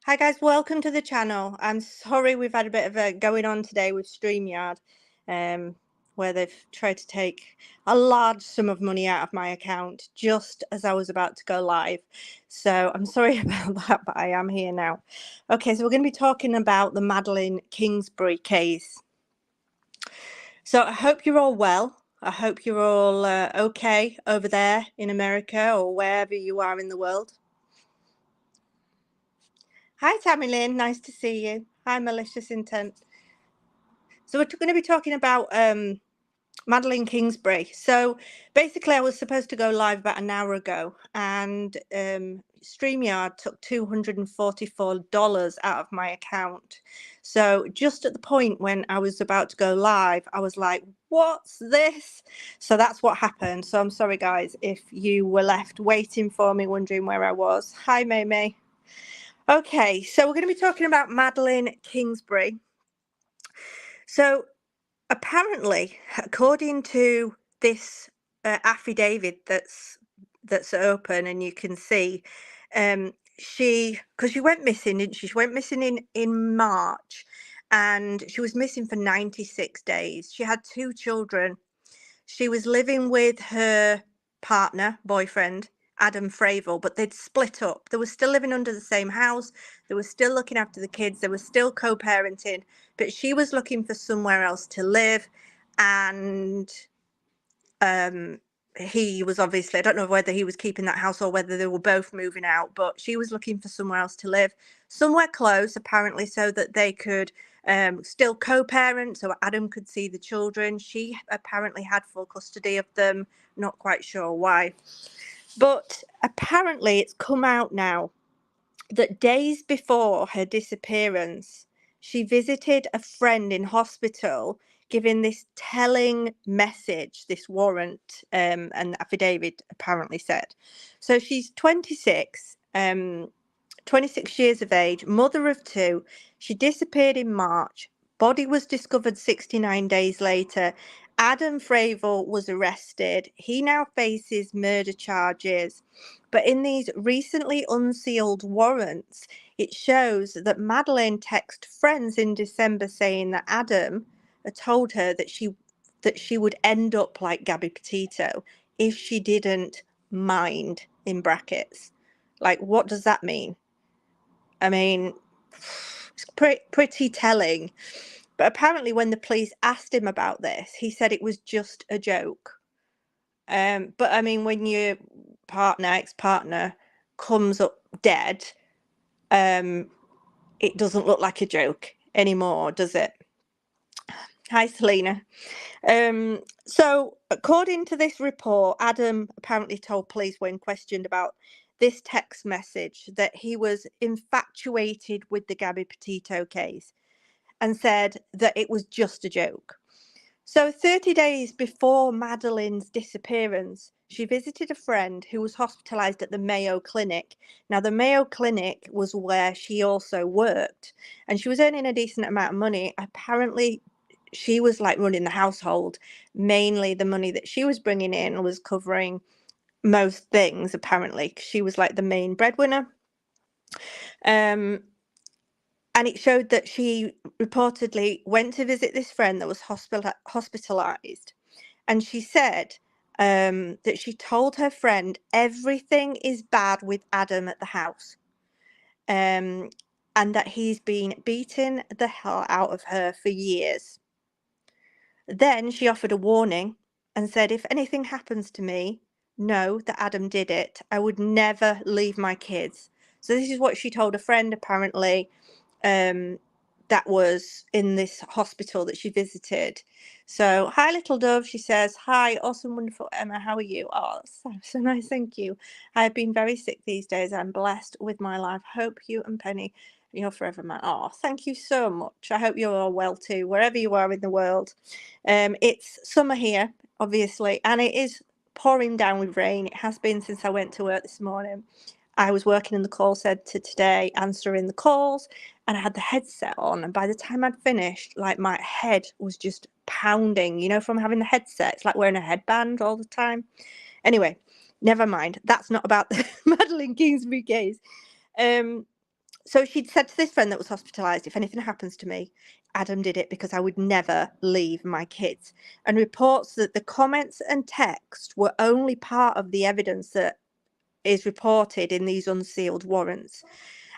Hi guys, welcome to the channel. I'm sorry we've had a bit of a going on today with StreamYard, where they've tried to take a large sum of money out of my account just as I was about to go live. So I'm sorry about that, but I am here now. Okay, so we're going to be talking about the Madeline Kingsbury case. So I hope you're all well. I hope you're all okay over there in America or wherever you are in the world. Hi, Tammy Lynn. Nice to see you. Hi, Malicious Intent. So we're going to be talking about Madeline Kingsbury. So basically, I was supposed to go live about an hour ago, and StreamYard took $244 out of my account. So just at the point when I was about to go live, I was like, what's this? So that's what happened. So I'm sorry, guys, if you were left waiting for me, wondering where I was. Hi, May. Okay, so we're going to be talking about Madeline Kingsbury. So apparently, according to this affidavit that's open, and you can see, because she went missing, didn't she? She went missing in March, and she was missing for 96 days. She had 2 children. She was living with her boyfriend, Adam Fravel, but they'd split up. They were still living under the same house. They were still looking after the kids. They were still co-parenting, but she was looking for somewhere else to live. And he was obviously, I don't know whether he was keeping that house or whether they were both moving out, but she was looking for somewhere else to live, somewhere close, apparently, so that they could still co-parent, so Adam could see the children. She apparently had full custody of them, not quite sure why. But apparently it's come out now that days before her disappearance, she visited a friend in hospital, giving this telling message, this warrant, and affidavit apparently said. So she's 26, 26 years of age, mother of 2. She disappeared in March. Body was discovered 69 days later. Adam Fravel was arrested. He now faces murder charges. But in these recently unsealed warrants, it shows that Madeline texted friends in December saying that Adam had told her that she would end up like Gabby Petito if she didn't mind, in brackets. Like, what does that mean? I mean, it's pretty telling. But apparently when the police asked him about this, he said it was just a joke. But I mean, when your ex-partner comes up dead, it doesn't look like a joke anymore, does it? Hi, Selena. So according to this report, Adam apparently told police when questioned about this text message that he was infatuated with the Gabby Petito case and said that it was just a joke. So 30 days before Madeline's disappearance, she visited a friend who was hospitalized at the Mayo Clinic. Now, the Mayo Clinic was where she also worked, and she was earning a decent amount of money. Apparently, she was like running the household. Mainly the money that she was bringing in was covering most things, apparently, 'cause she was like the main breadwinner. And it showed that she reportedly went to visit this friend that was hospitalized. And she said that she told her friend everything is bad with Adam at the house. And that he's been beating the hell out of her for years. Then she offered a warning and said, if anything happens to me, know that Adam did it. I would never leave my kids. So this is what she told a friend, apparently, that was in this hospital that she visited. So, hi, little dove. She says, hi, awesome, wonderful Emma. How are you? Oh, so nice. Thank you. I've been very sick these days. I'm blessed with my life. Hope you and Penny, you're forever, man. Oh, thank you so much. I hope you're all well too, wherever you are in the world. It's summer here, obviously, and it is pouring down with rain. It has been since I went to work this morning. I was working in the call centre today, answering the calls, and I had the headset on. And by the time I'd finished, like, my head was just pounding, you know, from having the headset. It's like wearing a headband all the time. Anyway, never mind. That's not about the Madeline Kingsbury case. So she'd said to this friend that was hospitalised, if anything happens to me, Adam did it because I would never leave my kids. And reports that the comments and text were only part of the evidence that is reported in these unsealed warrants,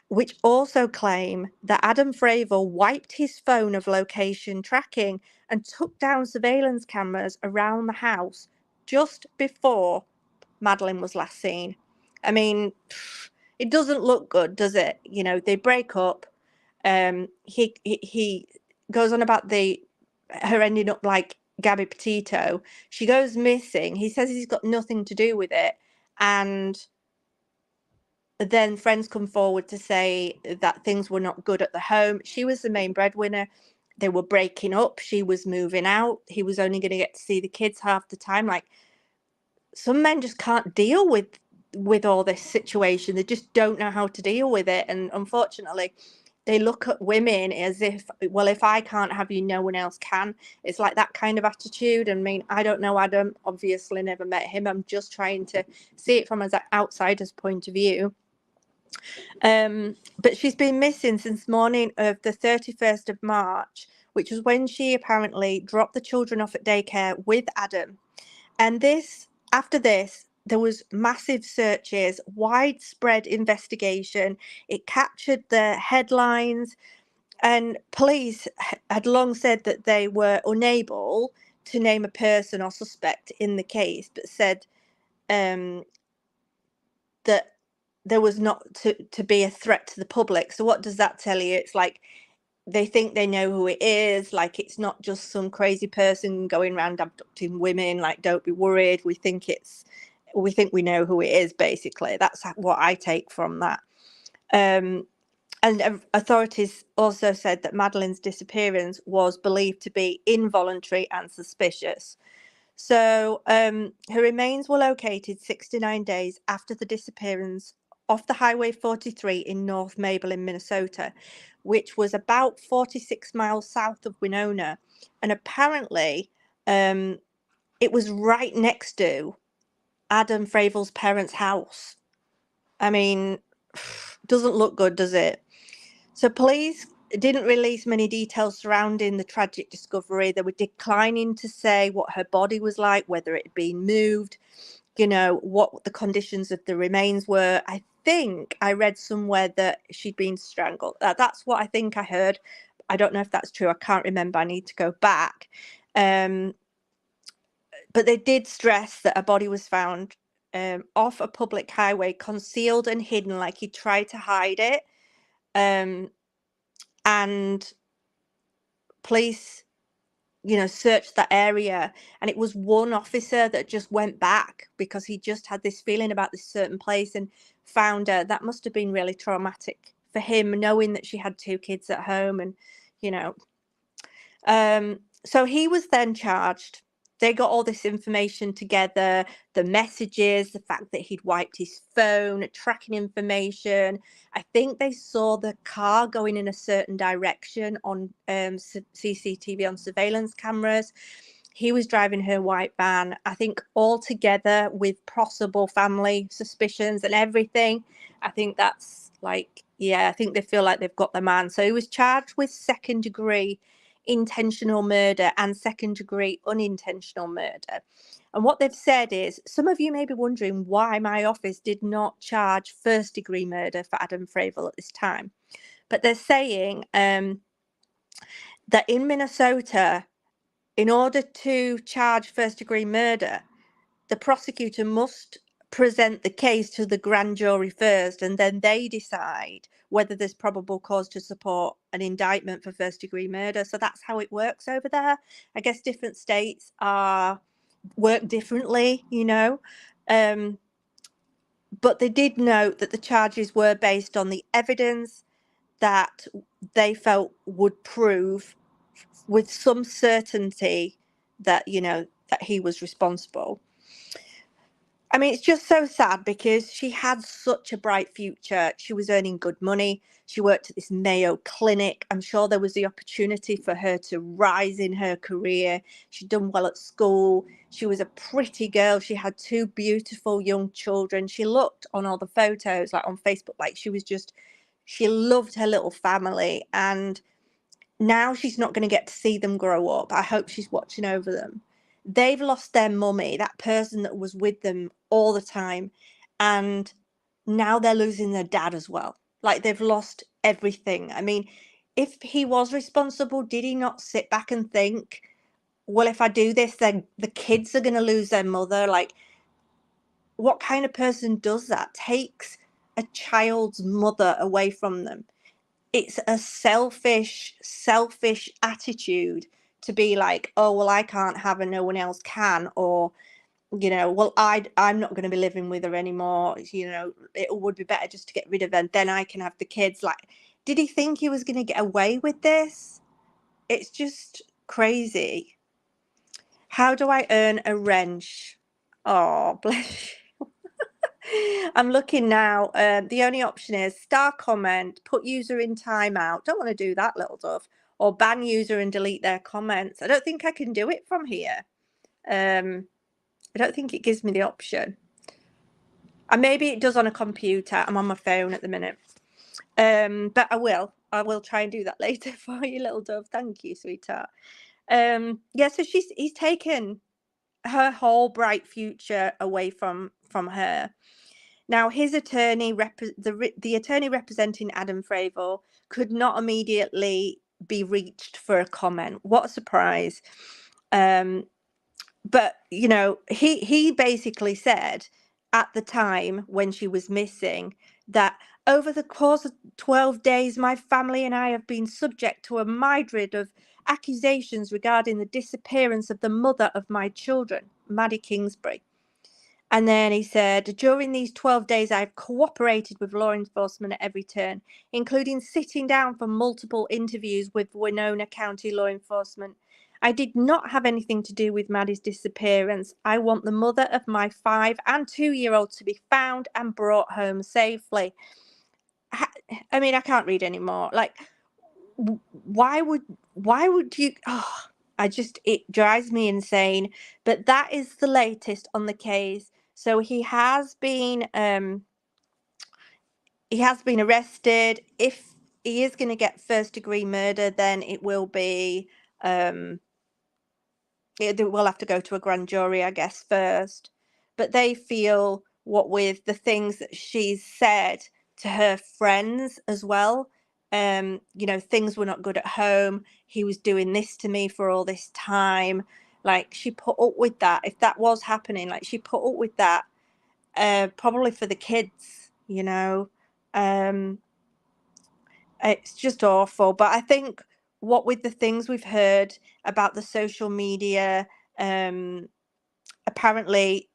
which also claim that Adam Fravel wiped his phone of location tracking and took down surveillance cameras around the house just before Madeline was last seen. I mean, it doesn't look good, does it? You know, they break up. He goes on about her ending up like Gabby Petito. She goes missing. He says he's got nothing to do with it, and then friends come forward to say that things were not good at the home. She was the main breadwinner. They were breaking up. She was moving out. He was only going to get to see the kids half the time. Like, some men just can't deal with all this situation. They just don't know how to deal with it. And unfortunately, they look at women as if, well, if I can't have you, no one else can. It's like that kind of attitude. I mean, I don't know Adam, obviously never met him. I'm just trying to see it from an outsider's point of view. But she's been missing since morning of the 31st of March, which was when she apparently dropped the children off at daycare with Adam. And after this, there was massive searches, widespread investigation. It captured the headlines, and police had long said that they were unable to name a person or suspect in the case, but said that there was not to be a threat to the public. So what does that tell you? It's like they think they know who it is. Like, it's not just some crazy person going around abducting women. Like, don't be worried. We think we know who it is, basically. That's what I take from that. And authorities also said that Madeline's disappearance was believed to be involuntary and suspicious. So her remains were located 69 days after the disappearance off the Highway 43 in North Mabel in Minnesota, which was about 46 miles south of Winona. And apparently it was right next to Adam Fravel's parents' house. I mean, doesn't look good, does it? So police didn't release many details surrounding the tragic discovery. They were declining to say what her body was like, whether it had been moved, what the conditions of the remains were. I think I read somewhere that she'd been strangled. That's what I think I heard. I don't know if that's true. I can't remember. I need to go back. But they did stress that her body was found off a public highway, concealed and hidden, like he tried to hide it. And police, searched that area, and it was one officer that just went back because he just had this feeling about this certain place and found her. That must have been really traumatic for him, knowing that she had 2 kids at home. And so he was then charged. They got all this information together, the messages, the fact that he'd wiped his phone, tracking information. I think they saw the car going in a certain direction on CCTV on surveillance cameras. He was driving her white van, I think, all together with possible family suspicions and everything. I think that's like, I think they feel like they've got the man. So he was charged with 2nd-degree intentional murder and 2nd-degree unintentional murder. And what they've said is, some of you may be wondering why my office did not charge 1st-degree murder for Adam Fravel at this time. But they're saying that in Minnesota, in order to charge 1st-degree murder, the prosecutor must present the case to the grand jury first, and then they decide whether there's probable cause to support an indictment for 1st-degree murder. So that's how it works over there. I guess different states work differently, but they did note that the charges were based on the evidence that they felt would prove with some certainty that, that he was responsible. I mean, it's just so sad because she had such a bright future. She was earning good money. She worked at this Mayo clinic. I'm sure there was the opportunity for her to rise in her career. She'd done well at school. She was a pretty girl. She had 2 beautiful young children. She looked on all the photos, like on Facebook, like she was just She loved her little family, and now she's not going to get to see them grow up. I hope she's watching over them. They've lost their mummy, that person that was with them all the time, and now they're losing their dad as well. Like, they've lost everything. I mean, if he was responsible, did he not sit back and think, well, if I do this, then the kids are going to lose their mother? Like, what kind of person does that? Takes a child's mother away from them? It's a selfish attitude to be like, oh, well, I can't have her, no one else can. Or, well, I'm not going to be living with her anymore. It would be better just to get rid of her, and then I can have the kids. Like, did he think he was going to get away with this? It's just crazy. How do I earn a wrench? Oh, bless you. I'm looking now. The only option is star comment, put user in timeout. Don't want to do that, little dove. Or ban user and delete their comments. I don't think I can do it from here. I don't think it gives me the option. And maybe it does on a computer. I'm on my phone at the minute. But I will try and do that later for you, little dove. Thank you, sweetheart. Yeah, so he's taken her whole bright future away from her. Now, his attorney, the attorney representing Adam Fravel, could not immediately be reached for a comment. What a surprise. But, he basically said at the time when she was missing that over the course of 12 days, my family and I have been subject to a myriad of accusations regarding the disappearance of the mother of my children, Maddie Kingsbury. And then he said, during these 12 days, I've cooperated with law enforcement at every turn, including sitting down for multiple interviews with Winona County law enforcement. I did not have anything to do with Maddie's disappearance. I want the mother of my 5- and 2-year-old to be found and brought home safely. I mean, I can't read anymore. Like, why would you? Oh, it drives me insane. But that is the latest on the case. So he has been arrested. If he is going to get first-degree murder, then it will be it will have to go to a grand jury, I guess, first. But they feel, what with the things that she's said to her friends as well, things were not good at home. He was doing this to me for all this time. Like, she put up with that. If that was happening, like, she put up with that, probably for the kids, it's just awful. But I think, what with the things we've heard about the social media, apparently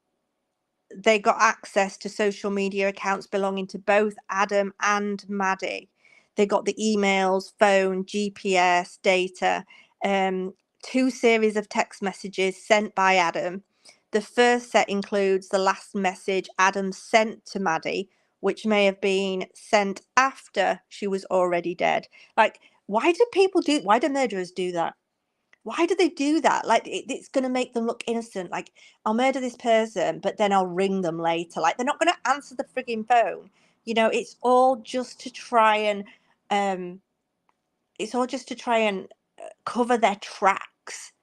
they got access to social media accounts belonging to both Adam and Maddie. They got the emails, phone, GPS data, 2 series of text messages sent by Adam. The first set includes the last message Adam sent to Maddie, which may have been sent after she was already dead. Like, why do murderers do that? Why do they do that? Like, it's going to make them look innocent. Like, I'll murder this person, but then I'll ring them later. Like, they're not going to answer the frigging phone. It's all just to try and cover their tracks.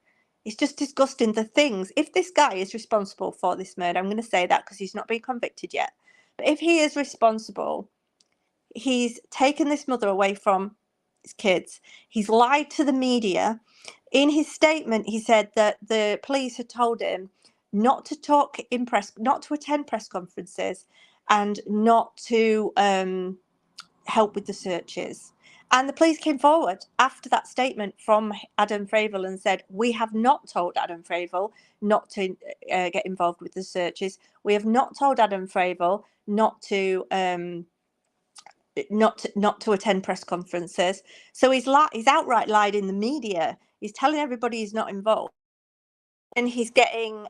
It's just disgusting. The things, if this guy is responsible for this murder, I'm going to say that because he's not been convicted yet. But if he is responsible, he's taken this mother away from his kids. He's lied to the media. In his statement, he said that the police had told him not to not to attend press conferences, and not to help with the searches. And the police came forward after that statement from Adam Fravel and said, we have not told Adam Fravel not to get involved with the searches. We have not told Adam Fravel not to attend press conferences. So he's outright lied in the media. He's telling everybody he's not involved, and he's getting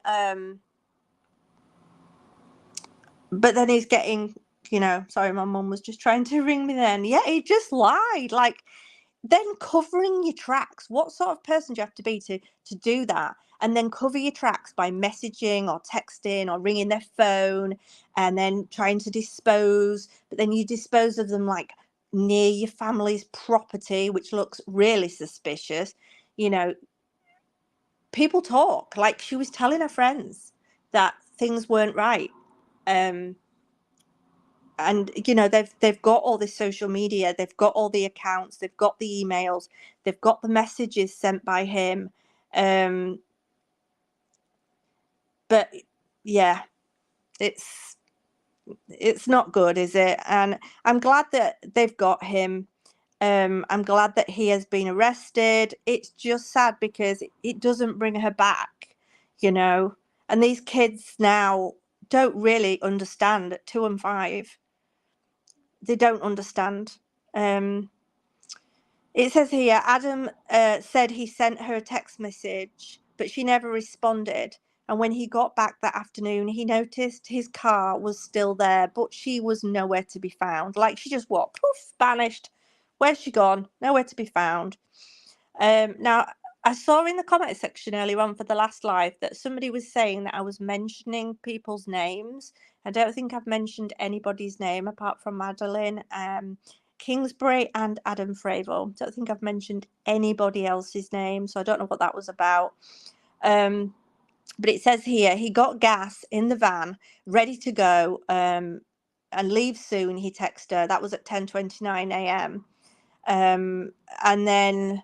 sorry, my mum was just trying to ring me then. Yeah, he just lied. Like, then covering your tracks. What sort of person do you have to be to do that? And then cover your tracks by messaging or texting or ringing their phone, and then trying to dispose. But then you dispose of them like near your family's property, which looks really suspicious. You know, people talk. Like, she was telling her friends that things weren't right. And you know, they've got all this social media, they've got all the accounts, they've got the emails, they've got the messages sent by him. But yeah, it's not good, is it? And I'm glad that they've got him. I'm glad that he has been arrested. It's just sad because it doesn't bring her back, you know. And these kids now don't really understand at 2 and 5. They don't understand. It says here, Adam said he sent her a text message, but she never responded. And when he got back that afternoon, he noticed his car was still there, but she was nowhere to be found. Like, she just walked, poof, vanished. Where's she gone? Nowhere to be found. Now, I saw in the comment section earlier on for the last live that somebody was saying that I was mentioning people's names. I don't think I've mentioned anybody's name apart from Madeline Kingsbury and Adam Fravel. Don't think I've mentioned anybody else's name, so I don't know what that was about. But it says here, he got gas in the van, ready to go, and leave soon, he texted her. That was at 10:29 a.m. And then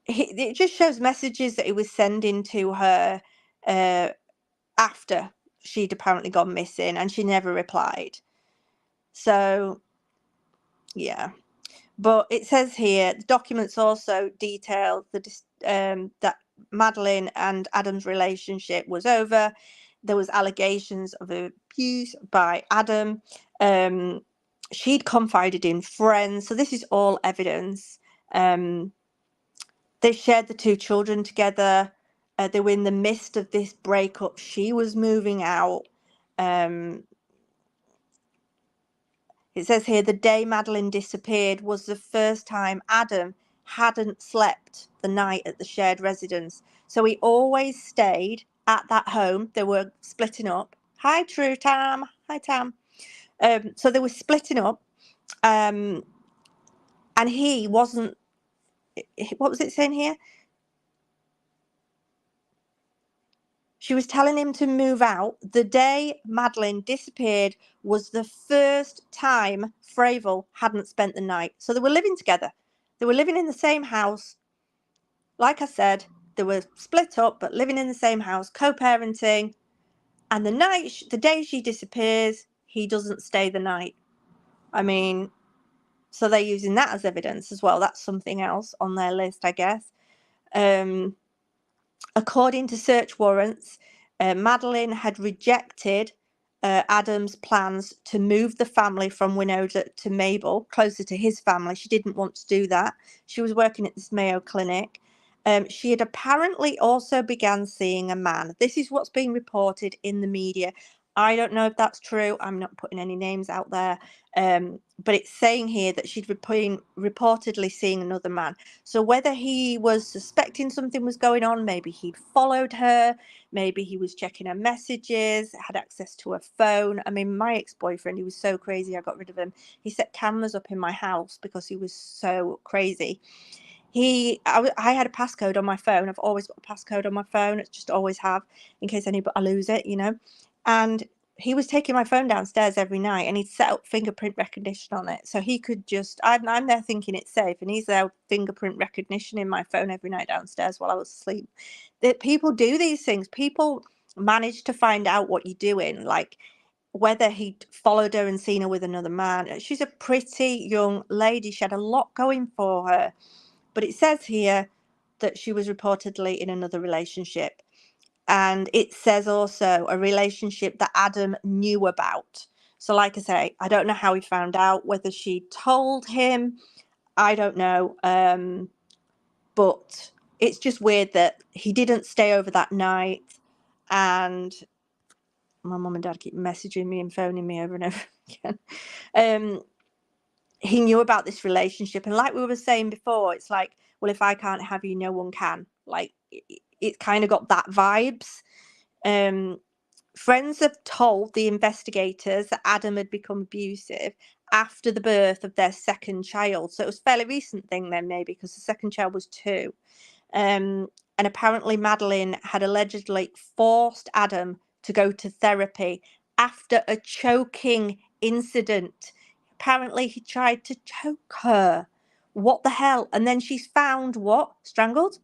it just shows messages that he was sending to her after she'd apparently gone missing, and she never replied. So, yeah. But it says here, the documents also detail that Madeline and Adam's relationship was over. There was allegations of abuse by Adam. She'd confided in friends. So this is all evidence. They shared the 2 children together. They were in the midst of this breakup. She was moving out. It says here, the day Madeline disappeared was the first time Adam hadn't slept the night at the shared residence. So he always stayed at that home. They were splitting up. Hi, True Tam. Hi, Tam. So they were splitting up. And he wasn't, what was it saying here? She was telling him to move out. The day Madeline disappeared was the first time Fravel hadn't spent the night. So they were living together. They were living in the same house. Like I said, they were split up, but living in the same house, co-parenting. And the day she disappears, he doesn't stay the night. I mean, so they're using that as evidence as well. That's something else on their list, I guess. According to search warrants, Madeline had rejected Adam's plans to move the family from Winona to Mabel, closer to his family. She didn't want to do that. She was working at this Mayo clinic. She had apparently also began seeing a man. This is what's being reported in the media. I don't know if that's true. I'm not putting any names out there. But it's saying here that she'd been reportedly seeing another man. So whether he was suspecting something was going on, maybe he'd followed her, maybe he was checking her messages, had access to her phone. I mean, my ex-boyfriend, he was so crazy, I got rid of him. He set cameras up in my house because he was so crazy. I had a passcode on my phone. I've always got a passcode on my phone. It's just always have, in case I lose it, you know. And he was taking my phone downstairs every night, and he'd set up fingerprint recognition on it, so he could just. I'm there thinking it's safe, and he's there fingerprint recognition in my phone every night downstairs while I was asleep. That people do these things. People manage to find out what you're doing, like whether he'd followed her and seen her with another man. She's a pretty young lady. She had a lot going for her. But it says here that she was reportedly in another relationship. And it says also a relationship that Adam knew about. So like I say, I don't know how he found out, whether she told him. I don't know. But it's just weird that he didn't stay over that night. And my mum and dad keep messaging me and phoning me over and over again. He knew about this relationship, and like we were saying before, it's like, well, if I can't have you, no one can. Like, it kind of got that vibes. Friends have told the investigators that Adam had become abusive after the birth of their second child. So it was a fairly recent thing then, maybe, because the second child was 2. And apparently Madeline had allegedly forced Adam to go to therapy after a choking incident. Apparently he tried to choke her. What the hell? And then she's found what? Strangled?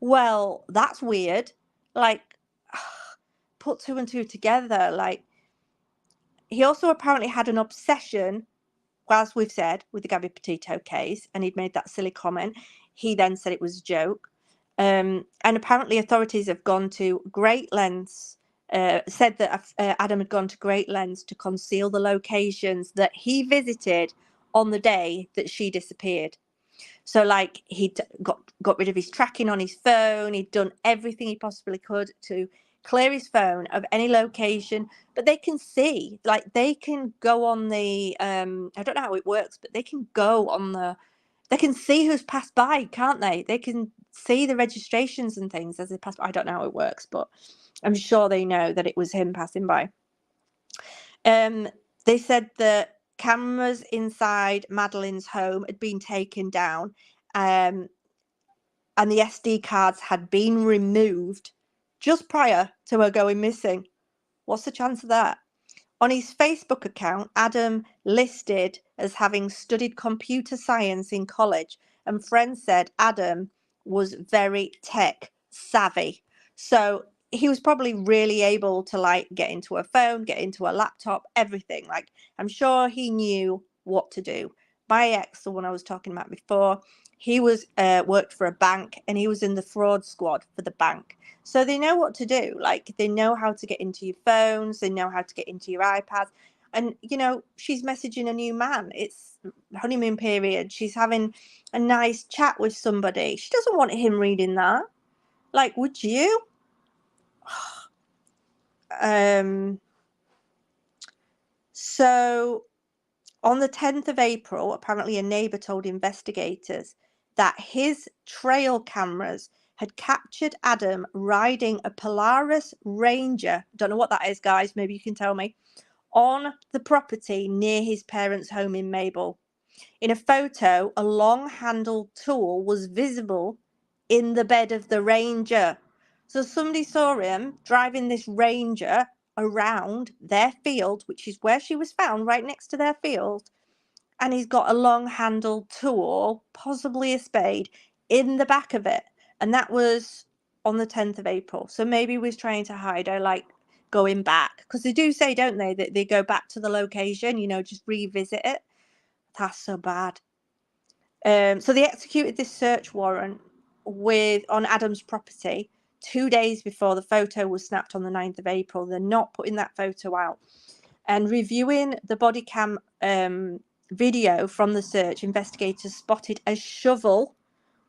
Well, that's weird. Like, put 2 and 2 together. Like, he also apparently had an obsession, as we've said, with the Gabby Petito case, and he'd made that silly comment. He then said it was a joke. And apparently authorities have gone to great lengths, said that Adam had gone to great lengths to conceal the locations that he visited on the day that she disappeared. So, like, he'd got rid of his tracking on his phone. He'd done everything he possibly could to clear his phone of any location. But they can see, like, they can go on the, I don't know how it works, but they can go on the, they can see who's passed by, can't they? They can see the registrations and things as they pass by. I don't know how it works, but I'm sure they know that it was him passing by. They said that cameras inside Madeline's home had been taken down, and the SD cards had been removed just prior to her going missing. What's the chance of that? On his Facebook account, Adam listed as having studied computer science in college, and friends said Adam was very tech savvy. So he was probably really able to, like, get into a phone, get into a laptop, everything. Like, I'm sure he knew what to do. My ex, the one I was talking about before, he was worked for a bank, and he was in the fraud squad for the bank. So they know what to do. Like, they know how to get into your phones, they know how to get into your iPads. And, you know, she's messaging a new man. It's honeymoon period. She's having a nice chat with somebody. She doesn't want him reading that. Like, would you? So on the 10th of April, apparently a neighbour told investigators that his trail cameras had captured Adam riding a Polaris Ranger. Don't know what that is, guys. Maybe you can tell me. On the property near his parents' home in Mabel. In a photo, a long-handled tool was visible in the bed of the Ranger. So somebody saw him driving this Ranger around their field, which is where she was found, right next to their field. And he's got a long-handled tool, possibly a spade, in the back of it. And that was on the 10th of April. So maybe he was trying to hide her, like, going back. Because they do say, don't they, that they go back to the location, you know, just revisit it. That's so bad. So they executed this search warrant on Adam's property 2 days before the photo was snapped on the 9th of April. They're not putting that photo out. And reviewing the body cam video from the search, investigators spotted a shovel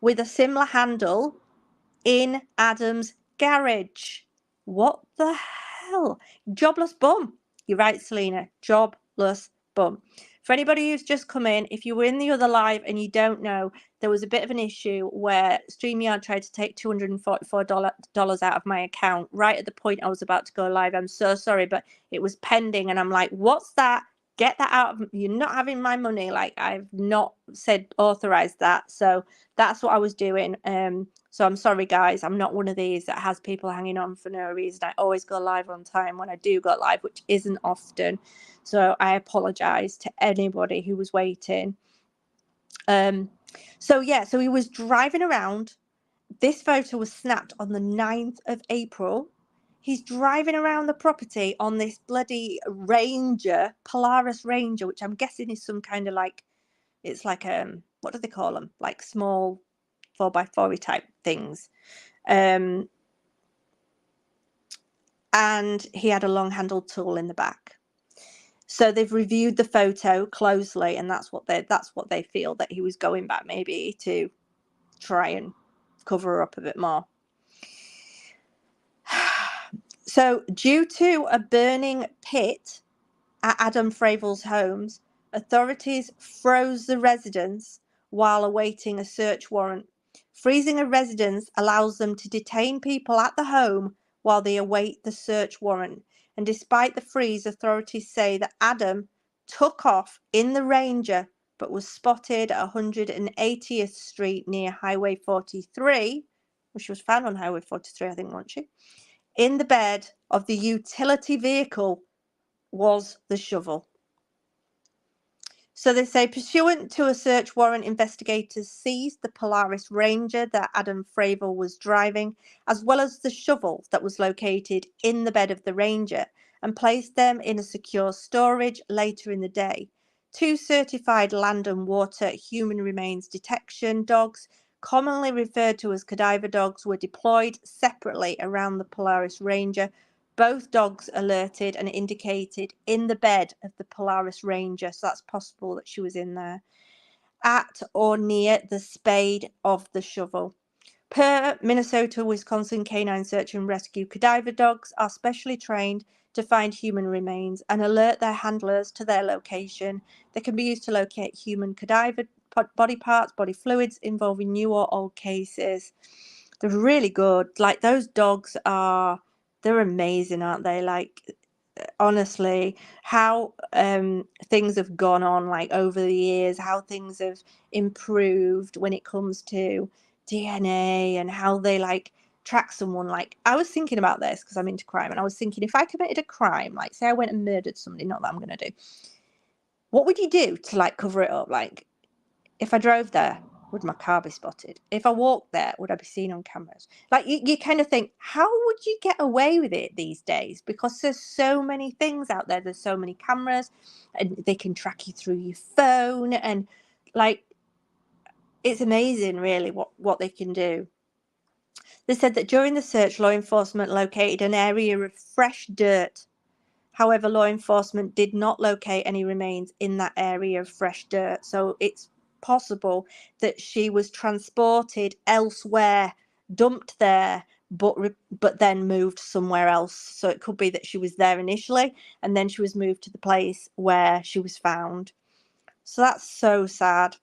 with a similar handle in Adam's garage. What the hell? Jobless bum. You're right, Selena. Jobless bum. For anybody who's just come in, if you were in the other live and you don't know, there was a bit of an issue where StreamYard tried to take $244 out of my account right at the point I was about to go live. I'm so sorry, but it was pending, and I'm like, what's that? Get that out of, you're not having my money. Like, I've not said authorized that. So that's what I was doing. So I'm sorry, guys. I'm not one of these that has people hanging on for no reason. I always go live on time when I do go live, which isn't often. So I apologize to anybody who was waiting. So he was driving around. This photo was snapped on the 9th of April. He's driving around the property on this bloody Ranger, Polaris Ranger, which I'm guessing is some kind of, like, it's like, what do they call them? Like small 4x4 type things. And he had a long-handled tool in the back. So they've reviewed the photo closely, and that's what they feel, that he was going back maybe to try and cover her up a bit more. So due to a burning pit at Adam Fravel's homes, authorities froze the residence while awaiting a search warrant. Freezing a residence allows them to detain people at the home while they await the search warrant. And despite the freeze, authorities say that Adam took off in the Ranger, but was spotted at 180th Street near Highway 43, which was found on Highway 43, I think, wasn't she? In the bed of the utility vehicle was the shovel. So they say, pursuant to a search warrant, investigators seized the Polaris Ranger that Adam Fravel was driving, as well as the shovel that was located in the bed of the Ranger, and placed them in a secure storage later in the day. 2 certified land and water human remains detection dogs, commonly referred to as cadaver dogs, were deployed separately around the Polaris Ranger. Both dogs alerted and indicated in the bed of the Polaris Ranger, so that's possible that she was in there, at or near the spade of the shovel. Per Minnesota, Wisconsin Canine Search and Rescue, cadaver dogs are specially trained to find human remains and alert their handlers to their location. They can be used to locate human cadaver body parts, body fluids involving new or old cases. They're really good. Like, those dogs are, they're amazing, aren't they? Like, honestly, how things have gone on, like, over the years, how things have improved when it comes to DNA and how they, like, track someone. Like, I was thinking about this because I'm into crime, and I was thinking, if I committed a crime, like, say I went and murdered somebody, not that I'm going to do, what would you do to, like, cover it up? Like, if I drove there, would my car be spotted? If I walked there, would I be seen on cameras? Like, you kind of think, how would you get away with it these days? Because there's so many things out there. There's so many cameras, and they can track you through your phone. And, like, it's amazing, really, what they can do. They said that during the search, law enforcement located an area of fresh dirt. However, law enforcement did not locate any remains in that area of fresh dirt. So it's possible that she was transported elsewhere, dumped there, but then moved somewhere else. So it could be that she was there initially and then she was moved to the place where she was found. So that's so sad.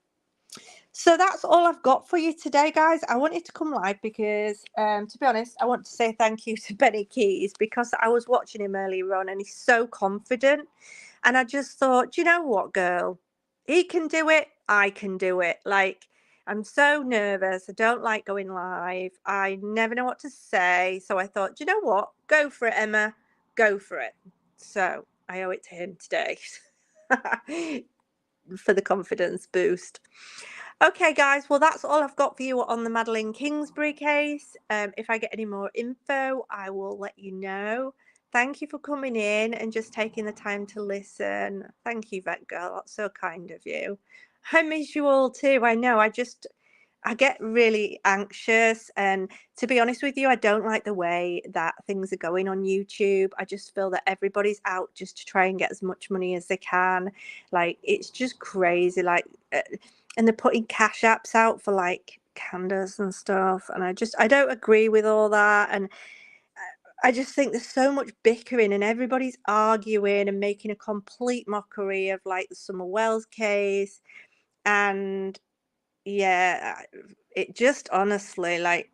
So that's all I've got for you today, guys. I wanted to come live because, to be honest, I want to say thank you to Benny Keys, because I was watching him earlier on and he's so confident. And I just thought, you know what, girl? He can do it. I can do it. Like, I'm so nervous. I don't like going live. I never know what to say. So I thought, you know what? Go for it, Emma. Go for it. So I owe it to him today for the confidence boost. Okay, guys, well, that's all I've got for you on the Madeline Kingsbury case. If I get any more info, I will let you know. Thank you for coming in and just taking the time to listen. Thank you, Vet Girl. That's so kind of you. I miss you all too. I know. I get really anxious, and to be honest with you, I don't like the way that things are going on YouTube. I just feel that everybody's out just to try and get as much money as they can. Like, it's just crazy. Like, and they're putting cash apps out for, like, candles and stuff, and I don't agree with all that. And I just think there's so much bickering and everybody's arguing and making a complete mockery of, like, the Summer Wells case. And yeah, it just honestly, like,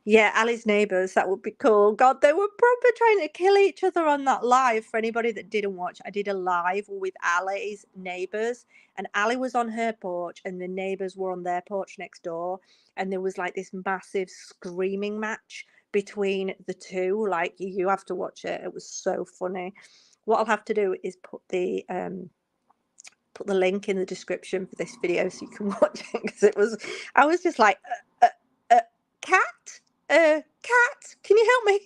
yeah, Ali's neighbours, that would be cool. God, they were proper trying to kill each other on that live. For anybody that didn't watch, I did a live with Ali's neighbours, and Ali was on her porch and the neighbours were on their porch next door, and there was, like, this massive screaming match between the two. Like, you have to watch it. It was so funny. What I'll have to do is put the link in the description for this video so you can watch it, because I was just like, cat, can you help me?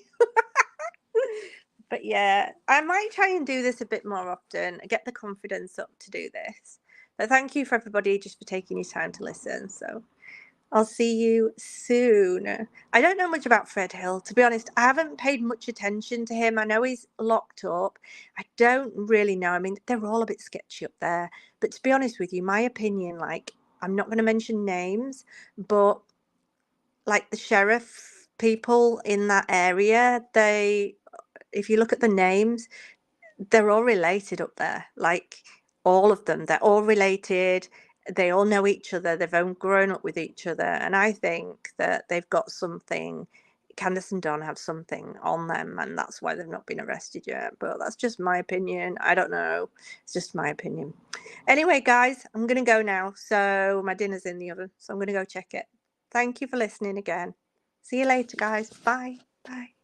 But yeah, I might try and do this a bit more often, get the confidence up to do this. But thank you for everybody just for taking your time to listen. So I'll see you soon. I don't know much about Fred Hill, to be honest. I haven't paid much attention to him. I know he's locked up. I don't really know. I mean, they're all a bit sketchy up there. But to be honest with you, my opinion, like, I'm not going to mention names, but, like, the sheriff people in that area, if you look at the names, they're all related up there. Like, all of them, they're all related. They all know each other. They've all grown up with each other. And I think that they've got something Candace and Don have something on them, and that's why they've not been arrested yet. But that's just my opinion. I don't know. It's just my opinion. Anyway, guys, I'm going to go now. So my dinner's in the oven, so I'm going to go check it. Thank you for listening again. See you later, guys. Bye. Bye.